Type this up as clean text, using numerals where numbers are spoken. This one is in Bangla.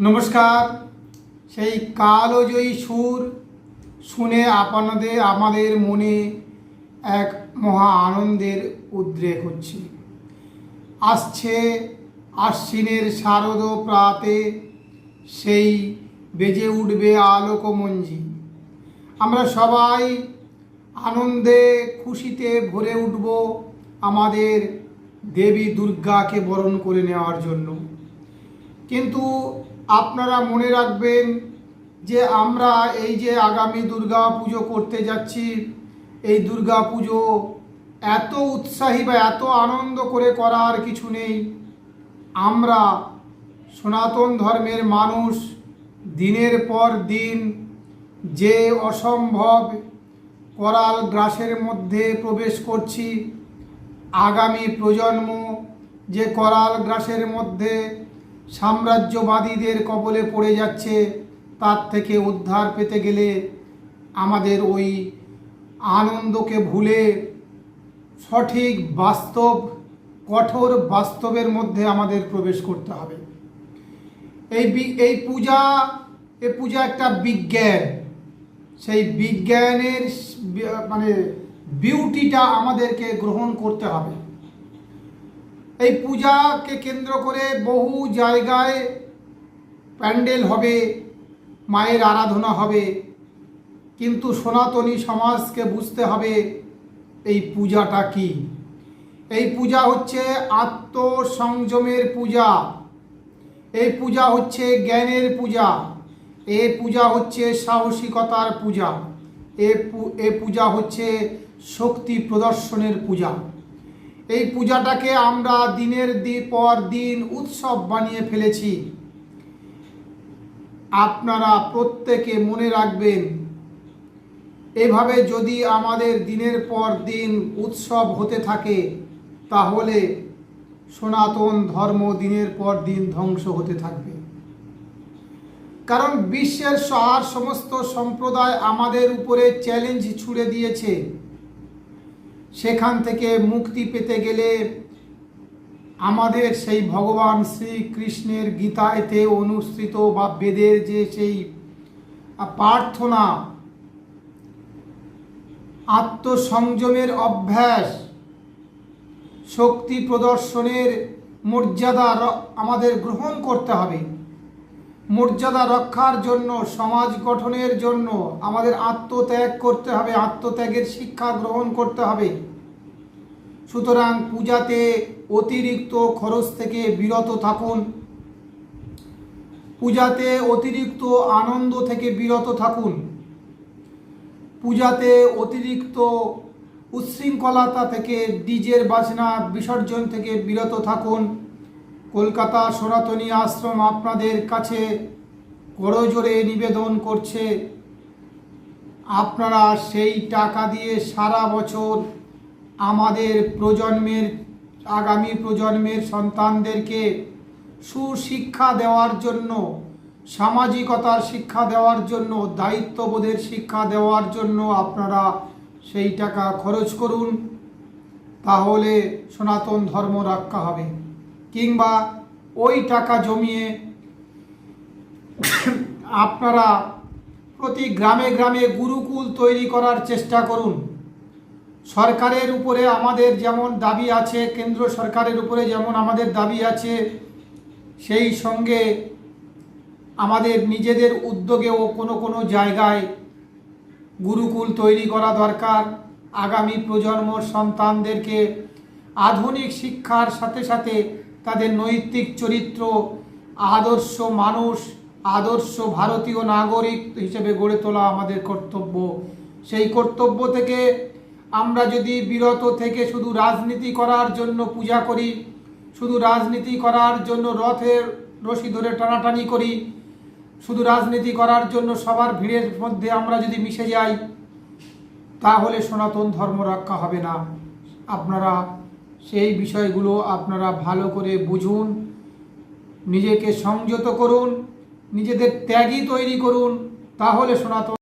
নমস্কার। সেই কালজয়ী সুর শুনে আমাদের মনে এক মহা আনন্দের উদ্রেক হচ্ছে। আসছে আশ্বিনের শারদ প্রাতে, সেই বেজে উঠবে আলোকমঞ্জি। আমরা সবাই আনন্দে খুশিতে ভরে উঠব আমাদের দেবী দুর্গাকে বরণ করে নেওয়ার জন্য। কিন্তু আপনারা মনে রাখবেন যে আমরা এই যে আগামী দুর্গা পুজো করতে যাচ্ছি, এই দুর্গা পুজো এত উৎসাহী বা এত আনন্দ করে করার কিছু নেই। আমরা সনাতন ধর্মের মানুষ দিনের পর দিন যে অসম্ভব করাল গ্রাসের মধ্যে প্রবেশ করছি, আগামী প্রজন্ম যে করাল গ্রাসের মধ্যে সাম্রাজ্যবাদীদের কবলে পড়ে যাচ্ছে, তার থেকে উদ্ধার পেতে গেলে আমাদের ওই আনন্দকে ভুলে সঠিক বাস্তব, কঠোর বাস্তবের মধ্যে আমাদের প্রবেশ করতে হবে। এই পূজা একটা বিজ্ঞান। সেই বিজ্ঞানের বিউটিটা আমাদেরকে গ্রহণ করতে হবে। এই পূজাকে কেন্দ্র করে বহু জায়গায় প্যান্ডেল হবে, মায়ের আরাধনা হবে, কিন্তু সনাতনী সমাজকে বুঝতে হবে এই পূজাটা কি। এই পূজা হচ্ছে আত্মসংযমের পূজা, এই পূজা হচ্ছে জ্ঞানের পূজা, এই পূজা হচ্ছে সাহসিকতার পূজা, এ পূজা হচ্ছে শক্তি প্রদর্শনের পূজা। এই পূজাটাকে আমরা দিনের পর দিন উৎসব বানিয়ে ফেলেছি। আপনারা প্রত্যেকে মনে রাখবেন, এভাবে যদি আমাদের দিনের পর দিন উৎসব হতে থাকে, তাহলে সনাতন ধর্ম দিনের পর দিন ধ্বংস হতে থাকবে। কারণ বিশ্বের সমস্ত সম্প্রদায় আমাদের উপরে চ্যালেঞ্জ ছুড়ে দিয়েছে। সেখান থেকে মুক্তি পেতে গেলে আমাদের সেই ভগবান শ্রীকৃষ্ণের গীতাতে অনুসৃত বা বেদের যে সেই প্রার্থনা, আত্মসংযমের অভ্যাস, শক্তি প্রদর্শনের মর্যাদা আমাদের গ্রহণ করতে হবে। মর্যাদা রক্ষার জন্য, সমাজ গঠনের জন্য আমাদের আত্মত্যাগ করতে হবে, আত্মত্যাগের শিক্ষা গ্রহণ করতে হবে। সুতরাং পূজাতে অতিরিক্ত খরচ থেকে বিরত থাকুন, পূজাতে অতিরিক্ত আনন্দ থেকে বিরত থাকুন, পূজাতে অতিরিক্ত উচ্ছৃঙ্খলতা থেকে, ডিজের বাজনা বিসর্জন থেকে বিরত থাকুন। কলকাতা সনাতনী আশ্রম আপনাদের কাছে করজোড়ে নিবেদন করছে, আপনারা সেই টাকা দিয়ে সারা বছর আমাদের আগামী প্রজন্মের সন্তানদেরকে সুশিক্ষা দেওয়ার জন্য, সামাজিকতার শিক্ষা দেওয়ার জন্য, দায়িত্ববোধের শিক্ষা দেওয়ার জন্য আপনারা সেই টাকা খরচ করুন। তাহলে সনাতন ধর্ম রক্ষা হবে। কিংবা ওই টাকা জমিয়ে আপনারা প্রতি গ্রামে গ্রামে গুরুকুল তৈরি করার চেষ্টা করুন। সরকারের উপরে আমাদের যেমন দাবি আছে, কেন্দ্র সরকারের উপরে যেমন আমাদের দাবি আছে, সেই সঙ্গে আমাদের নিজেদের উদ্যোগেও কোনো জায়গায় গুরুকুল তৈরি করা দরকার। আগামী প্রজন্মর সন্তানদেরকে আধুনিক শিক্ষার সাথে সাথে তাদের নৈতিক চরিত্র, আদর্শ মানুষ, আদর্শ ভারতীয় নাগরিক হিসেবে গড়ে তোলা আমাদের কর্তব্য। সেই কর্তব্য থেকে আমরা যদি বিরত থেকে শুধু রাজনীতি করার জন্য পূজা করি, শুধু রাজনীতি করার জন্য রথের রশি ধরে টানাটানি করি, শুধু রাজনীতি করার জন্য সবার ভিড়ের মধ্যে আমরা যদি মিশে যাই, তাহলে সনাতন ধর্ম রক্ষা হবে না। আপনারা সেই বিষয়গুলো আপনারা ভালো করে বুঝুন, নিজেকে সংযত করুন, নিজেদের ত্যাগী তৈরি করুন, তাহলে সনাতন